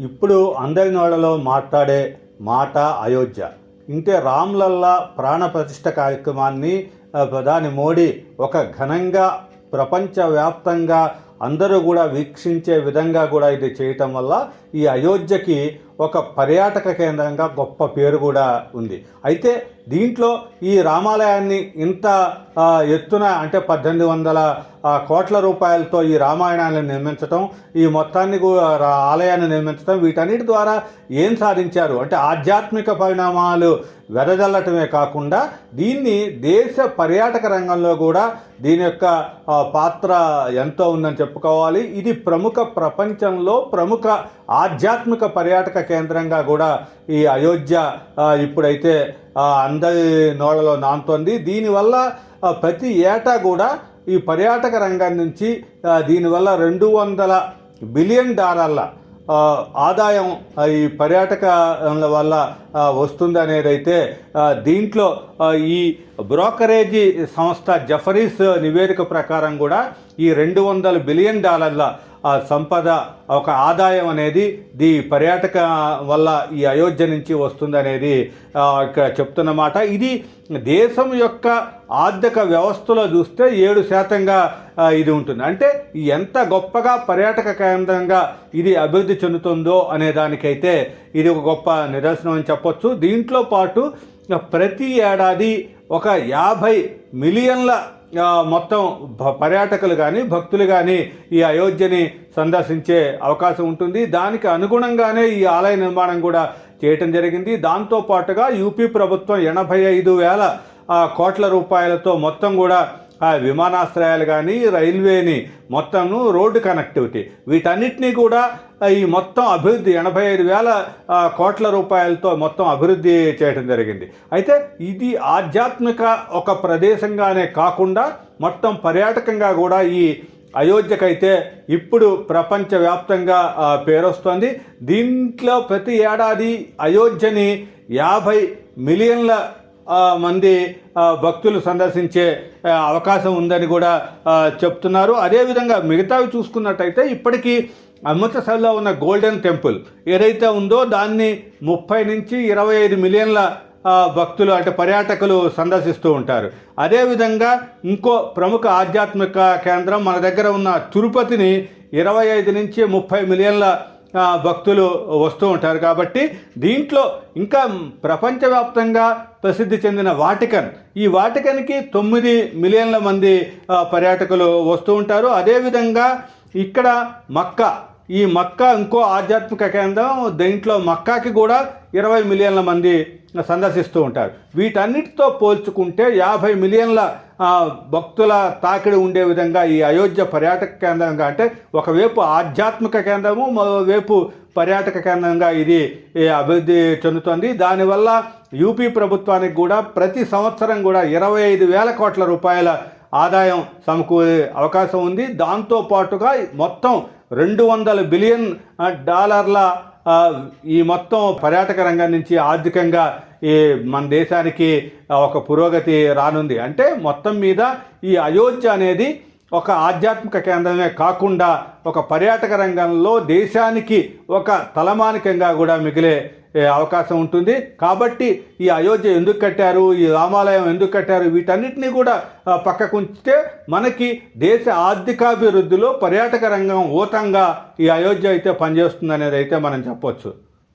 ఇప్పుడు అందరి నోళ్ళలో మాట్లాడే మాట అయోధ్య. ఇంటే రామ్లల్లా ప్రాణ ప్రతిష్ఠ కార్యక్రమాన్ని ప్రధాని మోడీ ఒక ఘనంగా ప్రపంచవ్యాప్తంగా అందరూ కూడా వీక్షించే విధంగా కూడా ఇది చేయటం వల్ల ఈ అయోధ్యకి ఒక పర్యాటక కేంద్రంగా గొప్ప పేరు కూడా ఉంది. అయితే దీంట్లో ఈ రామాలయాన్ని ఇంత ఎత్తున అంటే 1800 కోట్ల రూపాయలతో ఈ రామాయణాన్ని నిర్మించటం, ఈ మొత్తాన్ని ఆలయాన్ని నిర్మించటం, వీటన్నిటి ద్వారా ఏం సాధించారు అంటే ఆధ్యాత్మిక పరిణామాలు వెదజల్లటమే కాకుండా దీన్ని దేశ పర్యాటక రంగంలో కూడా దీని యొక్క పాత్ర ఎంతో ఉందని చెప్పుకోవాలి. ఇది ప్రపంచంలో ప్రముఖ ఆధ్యాత్మిక పర్యాటక కేంద్రంగా కూడా ఈ అయోధ్య ఇప్పుడైతే అందరి నోళ్ళలో నానుతోంది. దీనివల్ల ప్రతి ఏటా కూడా ఈ పర్యాటక రంగం నుంచి దీనివల్ల $200 బిలియన్ ఆదాయం ఈ పర్యాటక వల్ల వస్తుందనేదైతే దీంట్లో ఈ బ్రోకరేజీ సంస్థ జెఫరీస్ నివేదిక ప్రకారం కూడా ఈ $200 బిలియన్ సంపద ఒక ఆదాయం అనేది పర్యాటక వల్ల ఈ అయోధ్య నుంచి వస్తుందనేది ఇక్కడ చెప్తున్నమాట. ఇది దేశం యొక్క ఆర్థిక వ్యవస్థలో చూస్తే 7% ఇది ఉంటుంది. అంటే ఎంత గొప్పగా పర్యాటక కేంద్రంగా ఇది అభివృద్ధి చెందుతుందో అనే దానికైతే ఇది ఒక గొప్ప నిదర్శనం అని చెప్పొచ్చు. దీంట్లో పాటు ప్రతి ఏడాది ఒక 50 మిలియన్ల మొత్తం పర్యాటకులు కానీ భక్తులు కానీ ఈ అయోధ్యని సందర్శించే అవకాశం ఉంటుంది. దానికి అనుగుణంగానే ఈ ఆలయ నిర్మాణం కూడా చేయటం జరిగింది. దాంతోపాటుగా యూపీ ప్రభుత్వం 85,000 కోట్ల రూపాయలతో మొత్తం కూడా విమానాశ్రయాలు కానీ రైల్వేని మొత్తం రోడ్డు కనెక్టివిటీ వీటన్నిటినీ కూడా ఈ మొత్తం అభివృద్ధి 85,000 కోట్ల రూపాయలతో మొత్తం అభివృద్ధి చేయడం జరిగింది. అయితే ఇది ఆధ్యాత్మిక ఒక ప్రదేశంగానే కాకుండా మొత్తం పర్యాటకంగా కూడా ఈ అయోధ్యకైతే ఇప్పుడు ప్రపంచవ్యాప్తంగా పేరొస్తుంది. దీంట్లో ప్రతి ఏడాది అయోధ్యని 50 మిలియన్ల మంది భక్తులు సందర్శించే అవకాశం ఉందని కూడా చెప్తున్నారు. అదేవిధంగా మిగతావి చూసుకున్నట్టయితే ఇప్పటికీ అమృత్సర్లో ఉన్న గోల్డెన్ టెంపుల్ ఏదైతే ఉందో దాన్ని 30 నుంచి 25 మిలియన్ల భక్తులు అంటే పర్యాటకులు సందర్శిస్తూ ఉంటారు. అదేవిధంగా ఇంకో ప్రముఖ ఆధ్యాత్మిక కేంద్రం మన దగ్గర ఉన్న తిరుపతిని 25 నుంచి 30 మిలియన్ల భక్తులు వస్తూ ఉంటారు. కాబట్టి దీంట్లో ఇంకా ప్రపంచవ్యాప్తంగా ప్రసిద్ధి చెందిన ఈ వాటికన్కి 9 మిలియన్ల మంది పర్యాటకులు వస్తూ ఉంటారు. అదేవిధంగా ఇక్కడ ఈ మక్కా ఇంకో ఆధ్యాత్మిక కేంద్రం. దీంట్లో మక్కాకి కూడా 20 మిలియన్ల మంది సందర్శిస్తూ ఉంటారు. వీటన్నిటితో పోల్చుకుంటే 50 మిలియన్ల భక్తుల తాకిడి ఉండే విధంగా ఈ అయోధ్య పర్యాటక కేంద్రంగా అంటే ఒకవైపు ఆధ్యాత్మిక కేంద్రము మరోవైపు పర్యాటక కేంద్రంగా ఇది అభివృద్ధి చెందుతుంది. దానివల్ల యూపీ ప్రభుత్వానికి కూడా ప్రతి సంవత్సరం కూడా 25,000 కోట్ల రూపాయల ఆదాయం సమకూరే అవకాశం ఉంది. దాంతోపాటుగా మొత్తం $200 బిలియన్ ఈ మొత్తం పర్యాటక రంగం నుంచి ఆర్థికంగా ఈ మన దేశానికి ఒక పురోగతి రానుంది. అంటే మొత్తం మీద ఈ అయోధ్య అనేది ఒక ఆధ్యాత్మిక కేంద్రమే కాకుండా ఒక పర్యాటక రంగంలో దేశానికి ఒక తలమానికంగా కూడా మిగిలే అవకాశం ఉంటుంది. కాబట్టి ఈ అయోధ్య ఎందుకు కట్టారు, ఈ రామాలయం ఎందుకు కట్టారు, వీటన్నిటినీ కూడా పక్కకు ఉంచితే మనకి దేశ ఆర్థికాభివృద్ధిలో పర్యాటక రంగం ఊతంగా ఈ అయోధ్య అయితే పనిచేస్తుంది అనేది అయితే మనం చెప్పొచ్చు.